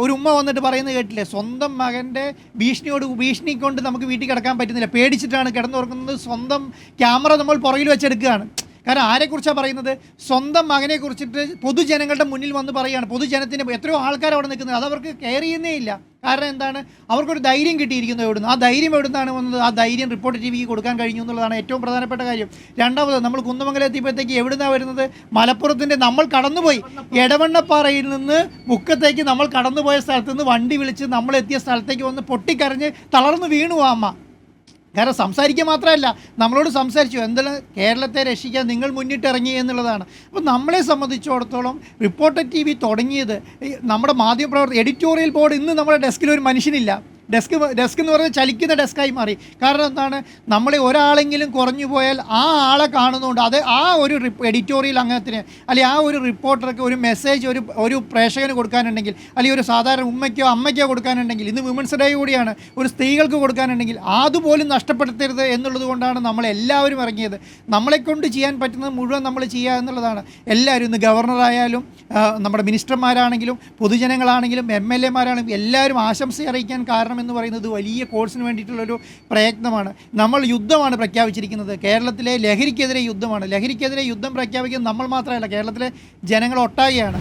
ഒരു ഉമ്മ വന്നിട്ട് പറയുന്നത് കേട്ടില്ലേ, സ്വന്തം മകൻ്റെ ഭീഷണി കൊണ്ട് നമുക്ക് വീട്ടിൽ കിടക്കാൻ പറ്റുന്നില്ല, പേടിച്ചിട്ടാണ് കിടന്നുറങ്ങുന്നത്, സ്വന്തം ക്യാമറ നമ്മൾ പുറകിൽ വെച്ചെടുക്കുകയാണ്. കാരണം ആരെക്കുറിച്ചാണ് പറയുന്നത്? സ്വന്തം മകനെ കുറിച്ചിട്ട് പൊതുജനങ്ങളുടെ മുന്നിൽ വന്ന് പറയുകയാണ്. പൊതുജനത്തിൻ്റെ എത്രയോ ആൾക്കാർ അവിടെ നിൽക്കുന്നത്, അതവർക്ക് കെയർ ചെയ്യുന്നേ ഇല്ല. കാരണം എന്താണ്? അവർക്കൊരു ധൈര്യം കിട്ടിയിരിക്കുന്നത് എവിടുന്ന്? ആ ധൈര്യം എവിടുന്നാണ് വന്നത്? ആ ധൈര്യം റിപ്പോർട്ടർ ടിവിക്ക് കൊടുക്കാൻ കഴിഞ്ഞു എന്നുള്ളതാണ് ഏറ്റവും പ്രധാനപ്പെട്ട കാര്യം. രണ്ടാമത്, നമ്മൾ കുന്നമംഗലം എത്തിയപ്പോഴത്തേക്ക് എവിടുന്നാണ് വരുന്നത്? മലപ്പുറത്തിൻ്റെ നമ്മൾ കടന്നുപോയി എടവണ്ണപ്പാറയിൽ നിന്ന് മുക്കത്തേക്ക് നമ്മൾ കടന്നുപോയ സ്ഥലത്ത് നിന്ന് വണ്ടി വിളിച്ച് നമ്മളെത്തിയ സ്ഥലത്തേക്ക് വന്ന് പൊട്ടിക്കരഞ്ഞ് തളർന്നു വീണു ആ അമ്മ. കാരണം സംസാരിക്കുക മാത്രമല്ല, നമ്മളോട് സംസാരിച്ചു, എന്തെല്ലാം കേരളത്തെ രക്ഷിക്കാൻ നിങ്ങൾ മുന്നിട്ടിറങ്ങി എന്നുള്ളതാണ്. അപ്പോൾ നമ്മളെ സംബന്ധിച്ചിടത്തോളം റിപ്പോർട്ടർ ടി വി തുടങ്ങിയത്, നമ്മുടെ മാധ്യമപ്രവർത്തകർ, എഡിറ്റോറിയൽ ബോർഡ്, ഇന്ന് നമ്മുടെ ഡെസ്കിൽ ഒരു മനുഷ്യനില്ല. ഡെസ്ക് എന്ന് പറയുന്നത് ചലിക്കുന്ന ഡെസ്കായി മാറി. കാരണം എന്താണ്? നമ്മളെ ഒരാളെങ്കിലും കുറഞ്ഞു പോയാൽ ആ ആളെ കാണുന്നതുകൊണ്ട് അത് ആ ഒരു എഡിറ്റോറിയൽ അംഗത്തിന് അല്ലെങ്കിൽ ആ ഒരു റിപ്പോർട്ടർക്ക് ഒരു മെസ്സേജ് ഒരു പ്രേക്ഷകന് കൊടുക്കാനുണ്ടെങ്കിൽ, അല്ലെങ്കിൽ ഒരു സാധാരണ ഉമ്മയ്ക്കോ അമ്മയ്ക്കോ കൊടുക്കാനുണ്ടെങ്കിൽ, ഇന്ന് വിമൻസ് ഡേ കൂടിയാണ്, ഒരു സ്ത്രീകൾക്ക് കൊടുക്കാനുണ്ടെങ്കിൽ അതുപോലും നഷ്ടപ്പെടുത്തരുത് എന്നുള്ളത് കൊണ്ടാണ് നമ്മളെല്ലാവരും ഇറങ്ങിയത്. നമ്മളെക്കൊണ്ട് ചെയ്യാൻ പറ്റുന്നത് മുഴുവൻ നമ്മൾ ചെയ്യുക എന്നുള്ളതാണ്. എല്ലാവരും ഇന്ന് ഗവർണറായാലും നമ്മുടെ മിനിസ്റ്റർമാരാണെങ്കിലും പൊതുജനങ്ങളാണെങ്കിലും MLA മാരാണെങ്കിലും എല്ലാവരും ആശംസ അറിയിക്കാൻ കാരണം എന്ന് പറയുന്നത് വലിയ കോഴ്സിന് വേണ്ടിയിട്ടുള്ളൊരു പ്രയത്നമാണ്. നമ്മൾ യുദ്ധമാണ് പ്രഖ്യാപിച്ചിരിക്കുന്നത്. കേരളത്തിലെ ലഹരിക്കെതിരെ യുദ്ധമാണ്. ലഹരിക്കെതിരെ യുദ്ധം പ്രഖ്യാപിക്കുന്നത് നമ്മൾ മാത്രമല്ല, കേരളത്തിലെ ജനങ്ങൾ ഒട്ടാകെയാണ്.